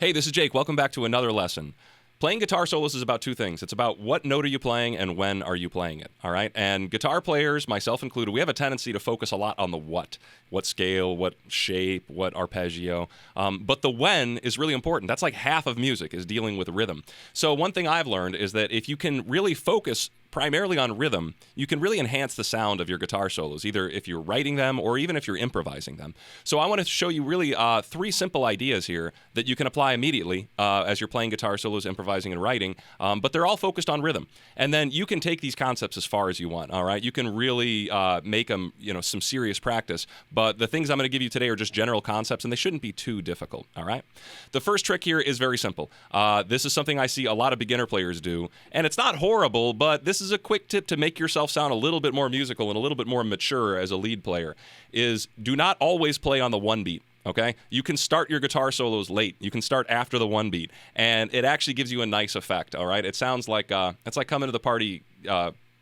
Hey, this is Jake. Welcome back to another lesson. Playing guitar solos is about two things. It's about what note are you playing and when are you playing it, all right? And guitar players, myself included, we have a tendency to focus a lot on the what scale, what shape, what arpeggio. But the when is really important. That's like half of music is dealing with rhythm. So one thing I've learned is that if you can really focus primarily on rhythm, you can really enhance the sound of your guitar solos, either if you're writing them or even if you're improvising them. So I want to show you really three simple ideas here that you can apply immediately as you're playing guitar solos, improvising, and writing, but they're all focused on rhythm. And then you can take these concepts as far as you want, all right? You can really make them, some serious practice, but the things I'm going to give you today are just general concepts, and they shouldn't be too difficult, all right? The first trick here is very simple. This is something I see a lot of beginner players do, and it's not horrible, but this is a quick tip to make yourself sound a little bit more musical and a little bit more mature as a lead player, is do not always play on the one beat. Okay? You can start your guitar solos late. You can start after the one beat, and it actually gives you a nice effect, all right? It sounds like, it's like coming to the party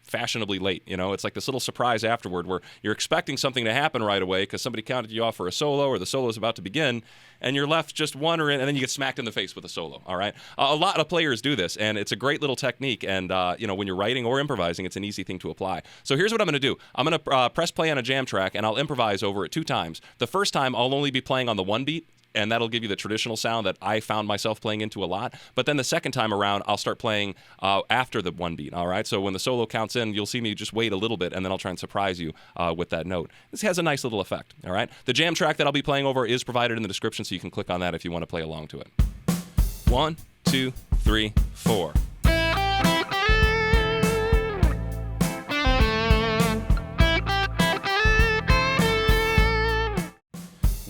fashionably late, It's like this little surprise afterward where you're expecting something to happen right away because somebody counted you off for a solo or the solo is about to begin, and you're left just wondering, and then you get smacked in the face with a solo, all right? A lot of players do this, and it's a great little technique, and, when you're writing or improvising, it's an easy thing to apply. So here's what I'm going to do. I'm going to press play on a jam track, and I'll improvise over it 2 times. The first time, I'll only be playing on the one beat, and that'll give you the traditional sound that I found myself playing into a lot. But then the second time around, I'll start playing after the one beat, all right? So when the solo counts in, you'll see me just wait a little bit, and then I'll try and surprise you with that note. This has a nice little effect, all right? The jam track that I'll be playing over is provided in the description, so you can click on that if you want to play along to it. 1, 2, 3, 4.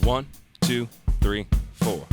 1, 2, 3, 4.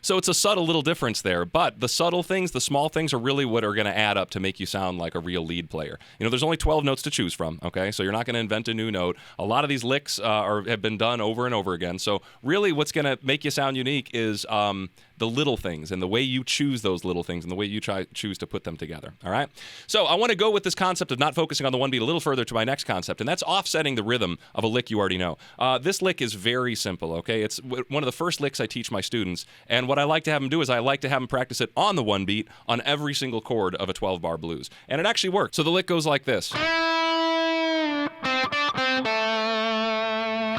So it's a subtle little difference there, but the subtle things, the small things are really what are going to add up to make you sound like a real lead player. There's only 12 notes to choose from, okay? So you're not going to invent a new note. A lot of these licks have been done over and over again. So really what's going to make you sound unique is the little things and the way you choose those little things and the way you choose to put them together, all right? So I want to go with this concept of not focusing on the one beat a little further to my next concept, and that's offsetting the rhythm of a lick you already know. This lick is very simple, okay? It's one of the first licks I teach my students, and what I like to have them do is I like to have them practice it on the one beat on every single chord of a 12-bar blues, and it actually works. So the lick goes like this.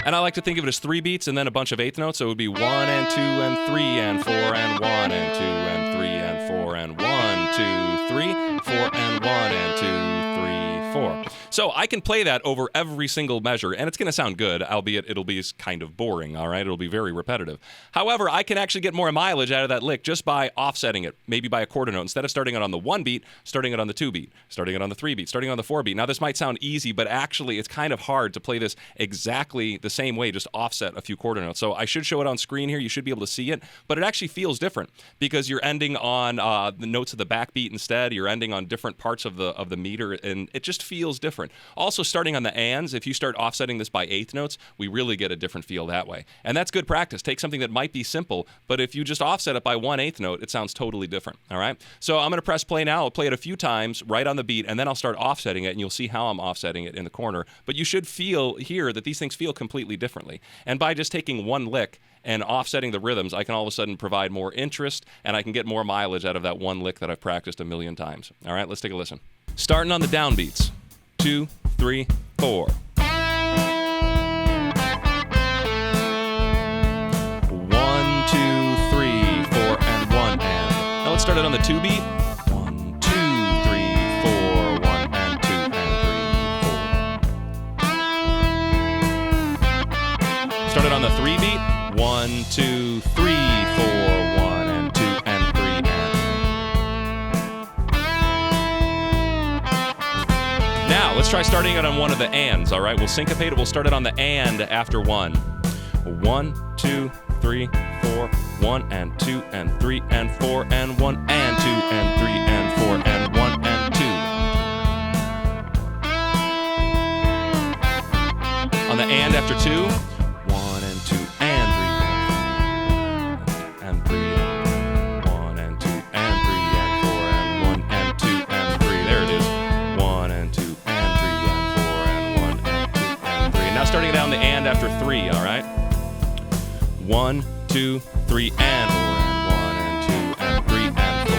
And I like to think of it as 3 beats and then a bunch of eighth notes. So it would be 1 and 2 and 3 and 4 and 1 and 2 and 3 and 4 and 1, 2, 3, 4 and 1 and 2, 3, 4. So I can play that over every single measure, and it's going to sound good, albeit it'll be kind of boring, all right? It'll be very repetitive. However, I can actually get more mileage out of that lick just by offsetting it, maybe by a quarter note. Instead of starting it on the 1 beat, starting it on the 2 beat, starting it on the 3 beat, starting on the 4 beat. Now, this might sound easy, but actually it's kind of hard to play this exactly the same way, just offset a few quarter notes. So I should show it on screen here. You should be able to see it, but it actually feels different because you're ending on the notes of the backbeat instead. You're ending on different parts of the meter, and it just feels different. Also, starting on the ands, if you start offsetting this by eighth notes, we really get a different feel that way. And that's good practice. Take something that might be simple, but if you just offset it by 1/8 note, it sounds totally different, all right? So I'm going to press play now. I'll play it a few times right on the beat, and then I'll start offsetting it, and you'll see how I'm offsetting it in the corner. But you should feel here that these things feel completely differently. And by just taking one lick and offsetting the rhythms, I can all of a sudden provide more interest, and I can get more mileage out of that one lick that I've practiced a million times. All right, let's take a listen. Starting on the downbeats. 2, 3, 4. 1, 2, 3, 4, and 1 and. Now let's start it on the 2 beat. 1, 2, 3, 4, 1 and 2 and 3, 4. Start it on the 3 beat. 1, 2, 3, 4, 1 and 2 and 3 and. Now, let's try starting it on one of the ands, all right? We'll syncopate it. We'll start it on the and after 1. 1, 2, 3, 4, 1 and 2 and 3 and 4 and 1 and 2 and 3 and 4 and 1 and 2. On the and after 2, 1 and 2 and 3 and 3 and 1 and 2 and 3 and 4 and 1 and 2 and 3. There it is. 1 after 3, all right? 1, 2, 3, and 4, and 1, and 2, and 3, and 4.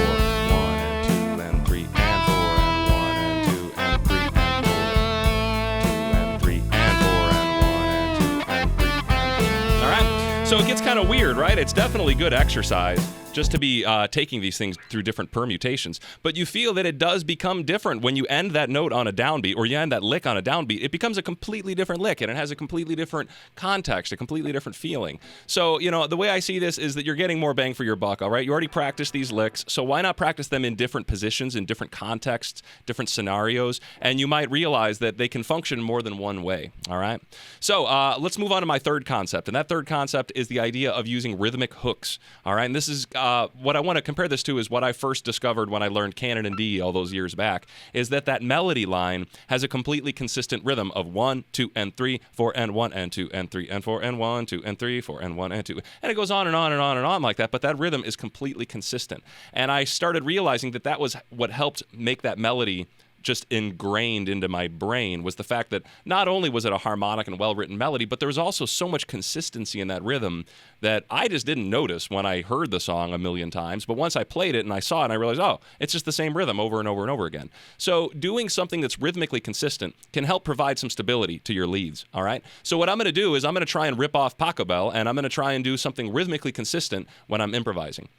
1, and 2, and 3, and 4, and 1, and 2, and 3, and 4. 2, and 3, and 4, and 1, and 2, and 3, and 4. All right? So it gets kind of weird, right? It's definitely good exercise just to be taking these things through different permutations. But you feel that it does become different when you end that note on a downbeat, or you end that lick on a downbeat. It becomes a completely different lick, and it has a completely different context, a completely different feeling. So, you know, the way I see this is that you're getting more bang for your buck, all right? You already practiced these licks, so why not practice them in different positions, in different contexts, different scenarios, and you might realize that they can function more than one way, all right? So let's move on to my third concept, and that third concept is the idea of using rhythmic hooks, all right? And this is what I want to compare this to is what I first discovered when I learned canon and D all those years back, is that melody line has a completely consistent rhythm of 1, 2, and 3, 4, and 1, and 2, and 3, and 4, and 1, 2, and 3, 4, and 1, and 2. And it goes on and on and on and on like that, but that rhythm is completely consistent. And I started realizing that that was what helped make that melody just ingrained into my brain, was the fact that not only was it a harmonic and well-written melody, but there was also so much consistency in that rhythm that I just didn't notice when I heard the song a million times. But once I played it and I saw it, and I realized, oh, it's just the same rhythm over and over and over again. So doing something that's rhythmically consistent can help provide some stability to your leads, all right? So what I'm going to do is I'm going to try and rip off Pachelbel, and I'm going to try and do something rhythmically consistent when I'm improvising.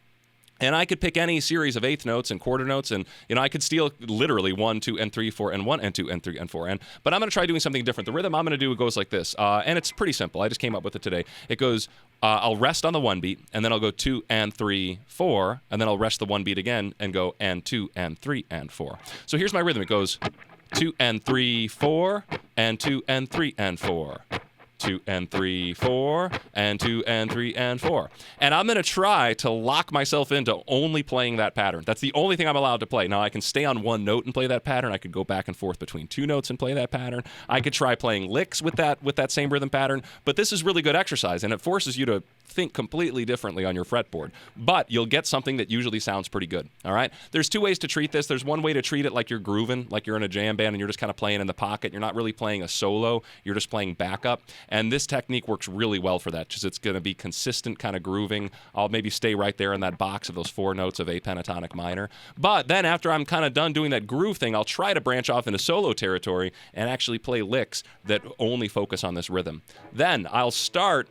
And I could pick any series of eighth notes and quarter notes, and you know, I could steal literally 1, 2, and 3, 4, and 1, and 2, and 3, and 4. But I'm going to try doing something different. The rhythm I'm going to do goes like this, and it's pretty simple. I just came up with it today. It goes, I'll rest on the 1 beat, and then I'll go 2 and 3, 4, and then I'll rest the 1 beat again and go and 2 and 3 and 4. So here's my rhythm. It goes 2 and 3, 4, and 2 and 3 and 4. 2 and 3, 4, and 2 and 3 and 4. And I'm going to try to lock myself into only playing that pattern. That's the only thing I'm allowed to play. Now, I can stay on one note and play that pattern. I could go back and forth between 2 notes and play that pattern. I could try playing licks with that same rhythm pattern. But this is really good exercise, and it forces you to think completely differently on your fretboard. But you'll get something that usually sounds pretty good, all right? There's 2 ways to treat this. There's one way to treat it like you're grooving, like you're in a jam band and you're just kind of playing in the pocket. You're not really playing a solo. You're just playing backup. And this technique works really well for that, because it's going to be consistent kind of grooving. I'll maybe stay right there in that box of those 4 notes of A pentatonic minor. But then after I'm kind of done doing that groove thing, I'll try to branch off into solo territory and actually play licks that only focus on this rhythm. Then I'll start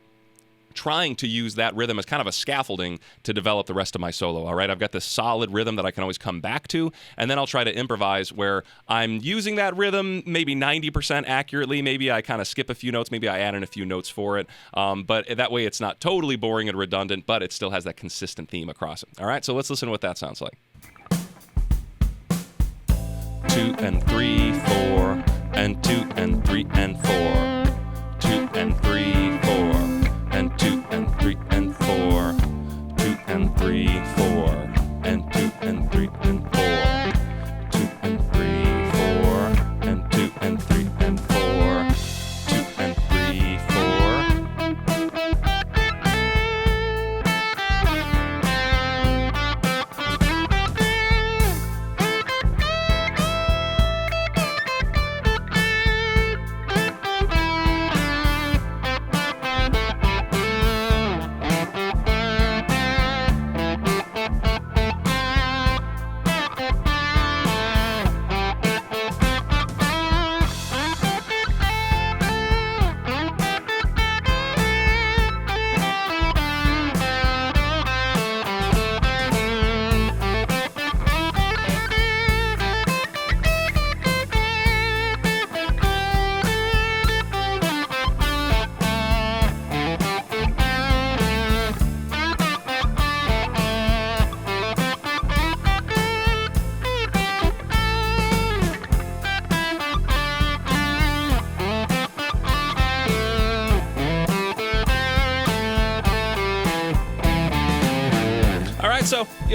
trying to use that rhythm as kind of a scaffolding to develop the rest of my solo, all right? I've got this solid rhythm that I can always come back to, and then I'll try to improvise where I'm using that rhythm maybe 90% accurately. Maybe I kind of skip a few notes. Maybe I add in a few notes for it. But that way it's not totally boring and redundant, but it still has that consistent theme across it, all right? So let's listen to what that sounds like. 2 and 3, 4, and 2 and 3 and 4. 2 and 3, 4. And 2 and 3 and 4, 2 and 3, 4, and 2 and 3 and 4, 2 and 3, 4, and 2 and 3 and 4, 2 and 3, 4.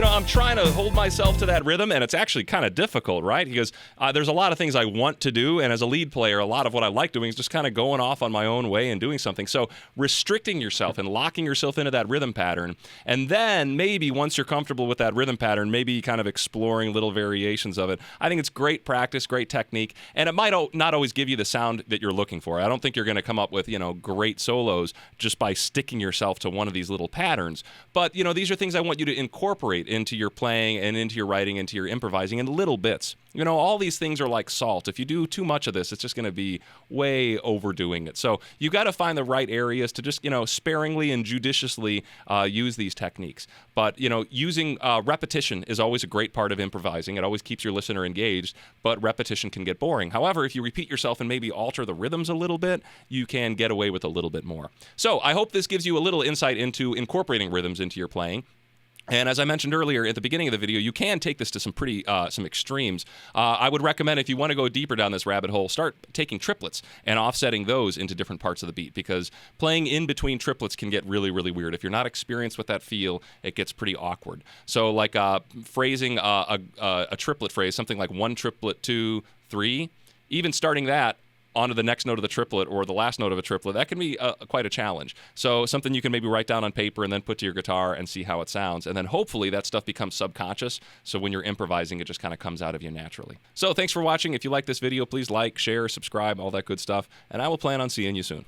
I'm trying to hold myself to that rhythm, and it's actually kind of difficult, right? Because there's a lot of things I want to do, and as a lead player, a lot of what I like doing is just kind of going off on my own way and doing something. So restricting yourself and locking yourself into that rhythm pattern, and then maybe once you're comfortable with that rhythm pattern, maybe kind of exploring little variations of it. I think it's great practice, great technique, and it might not always give you the sound that you're looking for. I don't think you're going to come up with, great solos just by sticking yourself to one of these little patterns. But, these are things I want you to incorporate into your playing and into your writing, into your improvising in little bits. All these things are like salt. If you do too much of this, it's just going to be way overdoing it. So you got to find the right areas to just, sparingly and judiciously use these techniques. But, using repetition is always a great part of improvising. It always keeps your listener engaged, but repetition can get boring. However, if you repeat yourself and maybe alter the rhythms a little bit, you can get away with a little bit more. So I hope this gives you a little insight into incorporating rhythms into your playing. And as I mentioned earlier at the beginning of the video, you can take this to some extremes. I would recommend, if you want to go deeper down this rabbit hole, start taking triplets and offsetting those into different parts of the beat, because playing in between triplets can get really, really weird. If you're not experienced with that feel, it gets pretty awkward. So like phrasing a triplet phrase, something like 1 triplet, 2, 3, even starting that onto the next note of the triplet or the last note of a triplet, that can be quite a challenge. So something you can maybe write down on paper and then put to your guitar and see how it sounds. And then hopefully that stuff becomes subconscious, so when you're improvising, it just kind of comes out of you naturally. So thanks for watching. If you like this video, please like, share, subscribe, all that good stuff. And I will plan on seeing you soon.